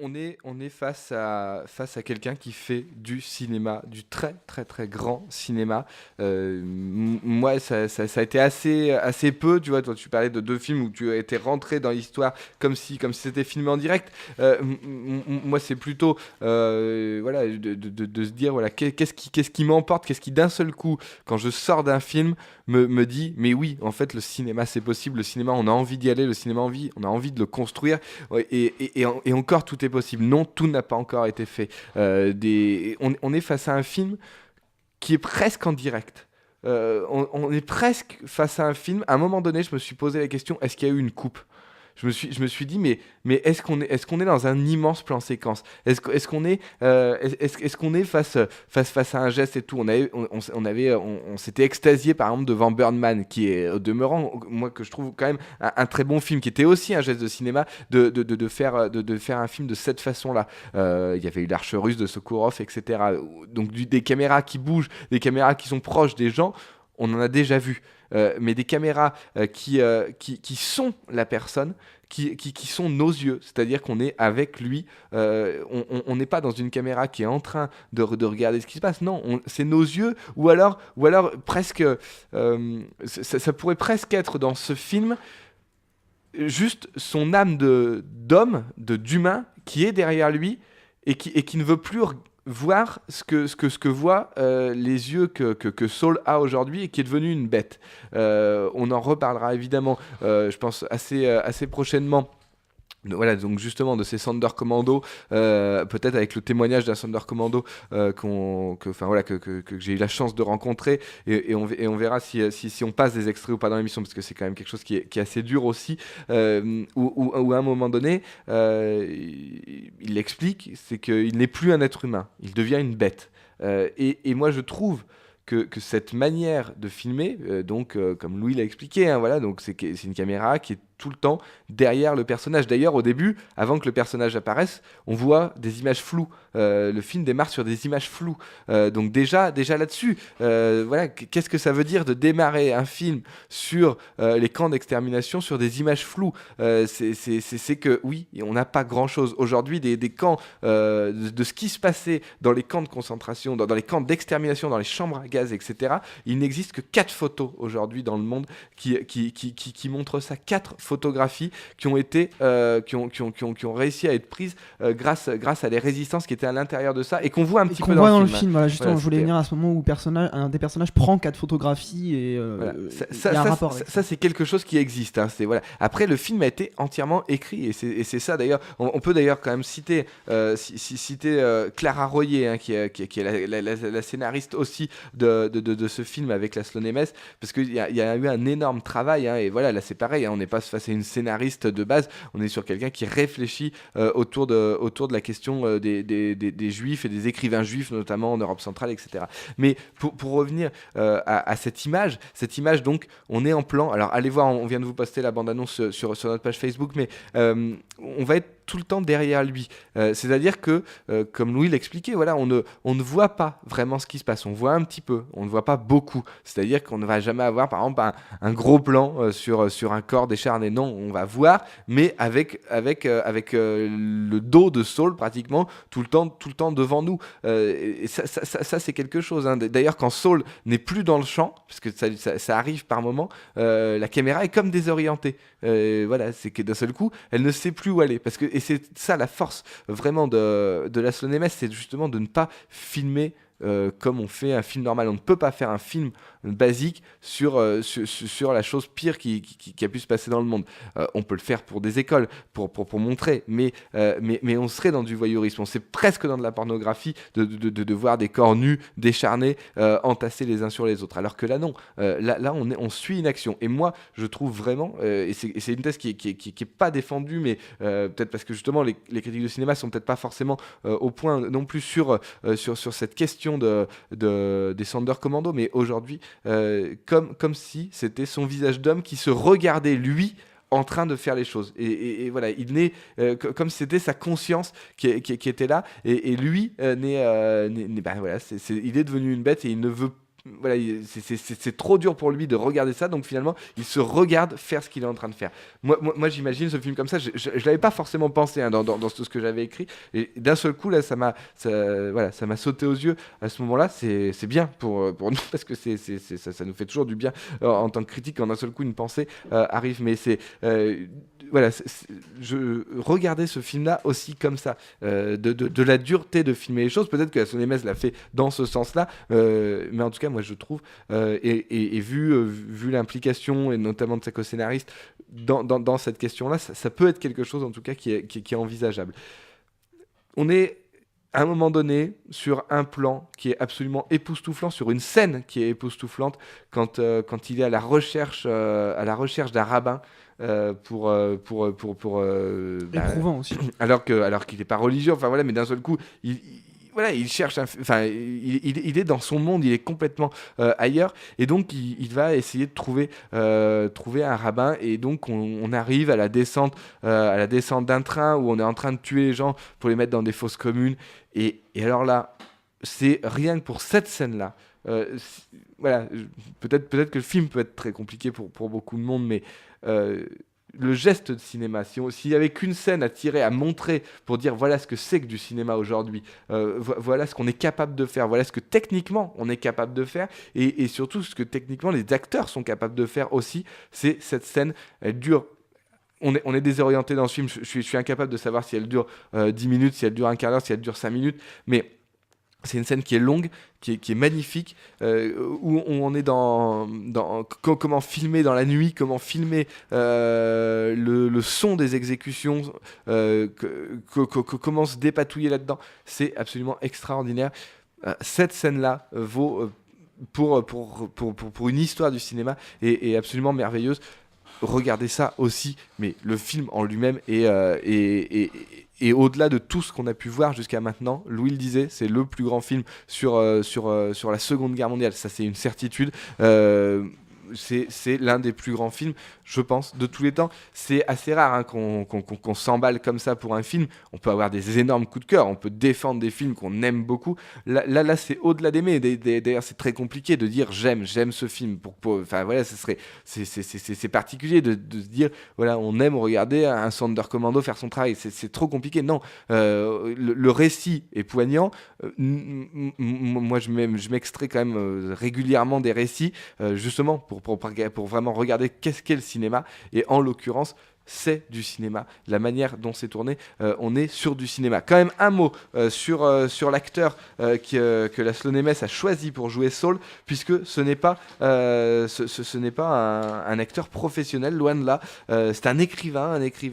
on est face à quelqu'un qui fait du cinéma, du très très très grand cinéma. Moi, ça a été assez peu, tu vois. Toi, tu parlais de deux films où tu as été rentré dans l'histoire comme si c'était filmé en direct. Moi, c'est plutôt voilà, de se dire voilà, qu'est-ce qui m'emporte, qu'est-ce qui d'un seul coup, quand je sors d'un film, me dit, mais oui, en fait, le cinéma, c'est possible. Le cinéma, on a envie d'y aller. Le cinéma, on a envie de le construire. Ouais, et encore, tout est possible. Non, tout n'a pas encore été fait. On est face à un film qui est presque en direct. On est presque face à un film. À un moment donné, je me suis posé la question, est-ce qu'il y a eu une coupe? Je me suis dit, mais est-ce qu'on est dans un immense plan séquence? Est-ce qu'on est face à un geste et tout? On s'était extasié par exemple devant Birdman, qui est au demeurant, moi, que je trouve quand même un très bon film, qui était aussi un geste de cinéma, de faire un film de cette façon-là. Il y avait eu l'Arche russe de Sokurov, etc. Donc des caméras qui bougent, des caméras qui sont proches des gens, on en a déjà vu. Mais des caméras qui sont la personne, qui sont nos yeux, c'est-à-dire qu'on est avec lui, on n'est pas dans une caméra qui est en train de regarder ce qui se passe, non, c'est nos yeux, ou alors presque, ça pourrait presque être dans ce film juste son âme d'humain qui est derrière lui et qui ne veut plus voir ce que voient les yeux que Saul a aujourd'hui et qui est devenu une bête. On en reparlera évidemment, je pense, assez prochainement. Voilà, donc justement de ces Sonderkommando, peut-être avec le témoignage d'un Sonderkommando que j'ai eu la chance de rencontrer, et on verra si on passe des extraits ou pas dans l'émission, parce que c'est quand même quelque chose qui est assez dur aussi, où à un moment donné, il l'explique, c'est qu'il n'est plus un être humain, il devient une bête. Et moi je trouve que cette manière de filmer, comme Louis l'a expliqué, hein, voilà, donc c'est une caméra qui est tout le temps derrière le personnage. D'ailleurs, au début, avant que le personnage apparaisse, on voit des images floues. Le film démarre sur des images floues. Donc déjà là-dessus, voilà, qu'est-ce que ça veut dire de démarrer un film sur les camps d'extermination sur des images floues? C'est que oui, on n'a pas grand-chose aujourd'hui des camps, de ce qui se passait dans les camps de concentration, dans les camps d'extermination, dans les chambres à gaz, etc. Il n'existe que 4 photos aujourd'hui dans le monde qui montrent ça. 4 photographies qui ont réussi à être prises grâce à des résistances qui étaient à l'intérieur de ça et qu'on voit un Et petit qu'on peu voit dans dans le le film, hein. film, voilà, justement, Voilà, je voulais c'était venir à ce moment où un des personnages prend 4 photographies et voilà. il y a un rapport avec ça. C'est quelque chose qui existe, hein. Voilà. Après, le film a été entièrement écrit et c'est ça d'ailleurs. On peut d'ailleurs quand même citer Clara Royer, hein, qui est la scénariste aussi de ce film avec Laszlo Nemes, parce qu'il y a eu un énorme travail, hein, et voilà, là c'est pareil, hein, on n'est pas face à une scénariste de base, on est sur quelqu'un qui réfléchit autour de la question des juifs et des écrivains juifs, notamment en Europe centrale, etc. Mais pour revenir à cette image, donc, on est en plan. Alors, allez voir, on vient de vous poster la bande-annonce sur notre page Facebook, mais on va être tout le temps derrière lui. C'est-à-dire que, comme Louis l'expliquait, voilà, on ne voit pas vraiment ce qui se passe. On voit un petit peu, on ne voit pas beaucoup. C'est-à-dire qu'on ne va jamais avoir, par exemple, un gros plan sur un corps décharné. Non, on va voir, mais avec le dos de Saul pratiquement tout le temps devant nous. Et ça, c'est quelque chose, hein. D'ailleurs, quand Saul n'est plus dans le champ, parce que ça arrive par moment, la caméra est comme désorientée. Voilà, c'est que d'un seul coup, elle ne sait plus où aller. Et c'est ça la force vraiment de Laszlo Nemes, c'est justement de ne pas filmer comme on fait un film normal. On ne peut pas faire un film basique sur la chose pire qui a pu se passer dans le monde. On peut le faire pour des écoles, pour montrer, mais on serait dans du voyeurisme. On serait presque dans de la pornographie de voir des corps nus, décharnés, entassés les uns sur les autres. Alors que là, non. Là on suit une action. Et moi, je trouve vraiment, et c'est une thèse qui est pas défendue, mais peut-être parce que justement, les critiques de cinéma sont peut-être pas forcément au point non plus sur cette question des Sonderkommando, mais aujourd'hui, comme si c'était son visage d'homme qui se regardait lui en train de faire les choses, et voilà, il n'est comme si c'était sa conscience qui était là, et lui voilà, il est devenu une bête, et il ne veut voilà, c'est trop dur pour lui de regarder ça, donc finalement, il se regarde faire ce qu'il est en train de faire. Moi, j'imagine ce film comme ça. Je l'avais pas forcément pensé hein, dans tout ce que j'avais écrit, et d'un seul coup, là, voilà, ça m'a sauté aux yeux à ce moment-là. C'est bien pour nous parce que ça nous fait toujours du bien en tant que critique quand d'un seul coup une pensée arrive. Mais voilà, regardais ce film-là aussi comme ça, de la dureté de filmer les choses. Peut-être que Aston Nemes l'a fait dans ce sens-là, mais en tout cas, moi, je trouve, et vu l'implication, et notamment de sa co-scénariste, dans cette question-là, ça peut être quelque chose, en tout cas, qui est envisageable. On est à un moment donné sur un plan qui est absolument époustouflant, sur une scène qui est époustouflante, quand il est à la recherche d'un rabbin. Éprouvant aussi. Alors qu'il n'est pas religieux, enfin voilà, mais d'un seul coup, voilà, il cherche, enfin, il est dans son monde, il est complètement ailleurs, et donc il va essayer de trouver un rabbin, et donc on arrive à la descente d'un train où on est en train de tuer les gens pour les mettre dans des fosses communes, et alors là, c'est rien que pour cette scène-là. Voilà, peut-être que le film peut être très compliqué pour beaucoup de monde, mais le geste de cinéma, s'il n'y avait qu'une scène à tirer, à montrer pour dire voilà ce que c'est que du cinéma aujourd'hui, voilà ce qu'on est capable de faire, voilà ce que techniquement on est capable de faire, et surtout ce que techniquement les acteurs sont capables de faire aussi, c'est cette scène. Elle dure. On est désorienté dans ce film, je suis incapable de savoir si elle dure 10 minutes, si elle dure un quart d'heure, si elle dure 5 minutes, mais c'est une scène qui est longue, qui est magnifique, où on est comment filmer dans la nuit, comment filmer le son des exécutions, comment se dépatouiller là-dedans. C'est absolument extraordinaire. Cette scène-là vaut, pour une histoire du cinéma, est absolument merveilleuse. Regardez ça aussi, mais le film en lui-même et au-delà de tout ce qu'on a pu voir jusqu'à maintenant, Louis le disait, c'est le plus grand film sur la Seconde Guerre mondiale. Ça, c'est une certitude. C'est l'un des plus grands films, je pense, de tous les temps. C'est assez rare hein, qu'on s'emballe comme ça pour un film. On peut avoir des énormes coups de cœur, on peut défendre des films qu'on aime beaucoup. Là c'est au-delà d'aimer. D'ailleurs, c'est très compliqué de dire j'aime ce film. Enfin voilà, c'est particulier de se dire voilà, on aime regarder un Sonderkommando faire son travail. C'est trop compliqué. Non, le récit est poignant. Moi, je m'extrais quand même régulièrement des récits, justement pour vraiment regarder qu'est-ce qu'est le cinéma, et en l'occurrence c'est du cinéma, la manière dont c'est tourné, on est sur du cinéma. Quand même un mot sur l'acteur que Laszlo Nemes a choisi pour jouer Saul, puisque ce n'est pas un acteur professionnel, loin de là. C'est un écrivain qui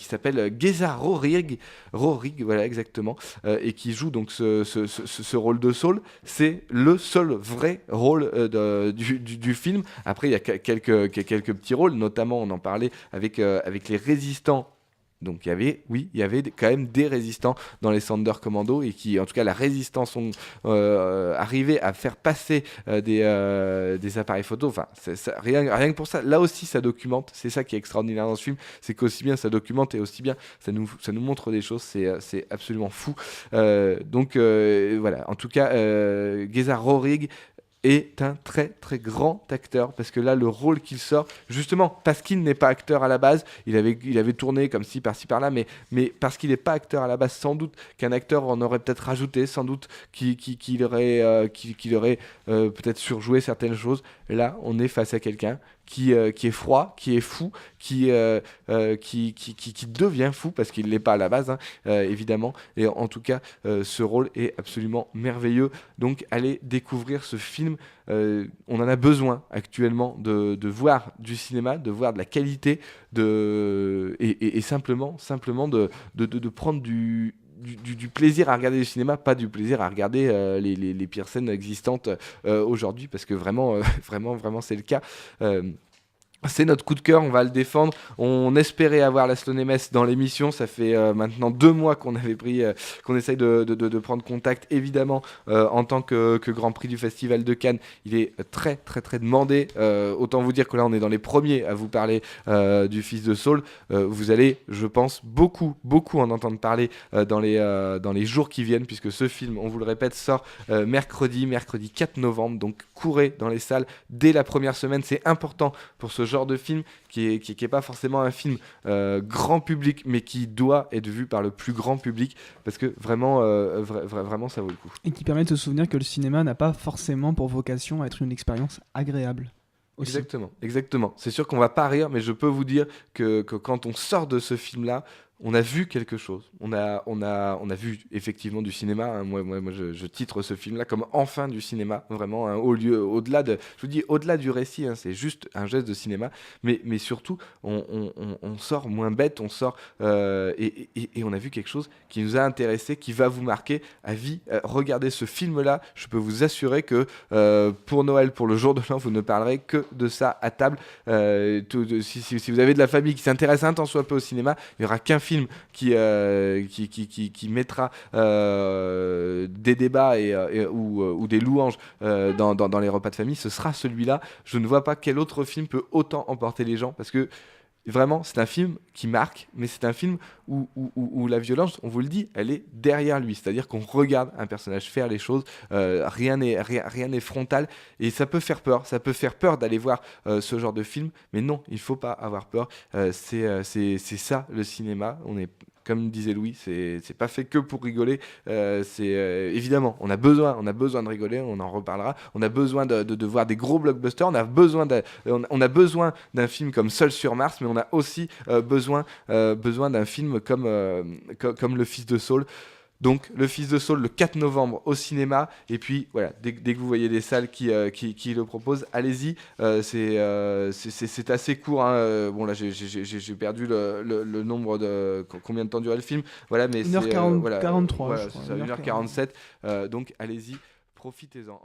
s'appelle Geza Rohrig, voilà exactement, et qui joue donc ce rôle de Saul. C'est le seul vrai rôle du film. Après il y a quelques petits rôles, notamment on en parlait avec les résistants. Donc il y avait quand même des résistants dans les Sonderkommando, et qui, en tout cas, la résistance ont arrivé à faire passer des appareils photo. Enfin, rien que pour ça, là aussi, ça documente. C'est ça qui est extraordinaire dans ce film, c'est qu'aussi bien ça documente, et aussi bien ça nous montre des choses. C'est absolument fou. Donc voilà. En tout cas, Geza Rohrig est un très très grand acteur, parce que là le rôle qu'il sort, justement parce qu'il n'est pas acteur à la base, il avait tourné comme ci par-ci par-là, mais parce qu'il n'est pas acteur à la base, sans doute qu'un acteur en aurait peut-être rajouté, sans doute qu'il aurait peut-être surjoué certaines choses. Là on est face à quelqu'un qui est froid, qui est fou, qui devient fou, parce qu'il ne l'est pas à la base, hein, évidemment. Et en tout cas, ce rôle est absolument merveilleux. Donc, allez découvrir ce film. On en a besoin actuellement de voir du cinéma, de voir de la qualité, et simplement de prendre du plaisir à regarder du cinéma, pas du plaisir à regarder les pires scènes existantes aujourd'hui, parce que vraiment c'est le cas. C'est notre coup de cœur, on va le défendre. On espérait avoir la Sloane MS dans l'émission. Ça fait maintenant 2 mois qu'on avait pris, qu'on essaye de prendre contact. Évidemment, en tant que Grand Prix du Festival de Cannes, il est très très très demandé. Autant vous dire que là, on est dans les premiers à vous parler du Fils de Saul. Vous allez, je pense, beaucoup en entendre parler dans les jours qui viennent, puisque ce film, on vous le répète, sort mercredi 4 novembre. Donc courez dans les salles dès la première semaine. C'est important pour ce genre de film qui est pas forcément un film grand public, mais qui doit être vu par le plus grand public, parce que vraiment, vraiment ça vaut le coup. Et qui permet de se souvenir que le cinéma n'a pas forcément pour vocation à être une expérience agréable. Aussi. Exactement. C'est sûr qu'on va pas rire, mais je peux vous dire que quand on sort de ce film-là, on a vu quelque chose. On a vu effectivement du cinéma. Hein. Moi, je titre ce film-là comme enfin du cinéma, vraiment. Hein, au-delà je vous dis, au-delà du récit, hein, c'est juste un geste de cinéma. Mais surtout, on sort moins bête, on sort et on a vu quelque chose qui nous a intéressé, qui va vous marquer à vie. Regardez ce film-là. Je peux vous assurer que pour Noël, pour le jour de l'an, vous ne parlerez que de ça à table. Si vous avez de la famille qui s'intéresse un tant soit peu au cinéma, il n'y aura qu'un film qui mettra des débats ou des louanges dans les repas de famille. Ce sera celui-là. Je ne vois pas quel autre film peut autant emporter les gens, parce que vraiment, c'est un film qui marque, mais c'est un film où la violence, on vous le dit, elle est derrière lui. C'est-à-dire qu'on regarde un personnage faire les choses, rien n'est frontal, et ça peut faire peur. Ça peut faire peur d'aller voir ce genre de film, mais non, il ne faut pas avoir peur. C'est ça le cinéma. Comme disait Louis, c'est pas fait que pour rigoler. Évidemment, on a besoin de rigoler, on en reparlera. On a besoin de voir des gros blockbusters. On a besoin d'un film comme Seul sur Mars, mais on a aussi besoin d'un film comme Le Fils de Saul. Donc, Le Fils de Saul, le 4 novembre au cinéma. Et puis, voilà, dès que vous voyez des salles qui le proposent, allez-y. C'est assez court. Hein. Bon, là, j'ai perdu le nombre de... Combien de temps durait le film. Voilà, mais 1h43, voilà, je crois. c'est ça, 1h47. Donc, allez-y, profitez-en.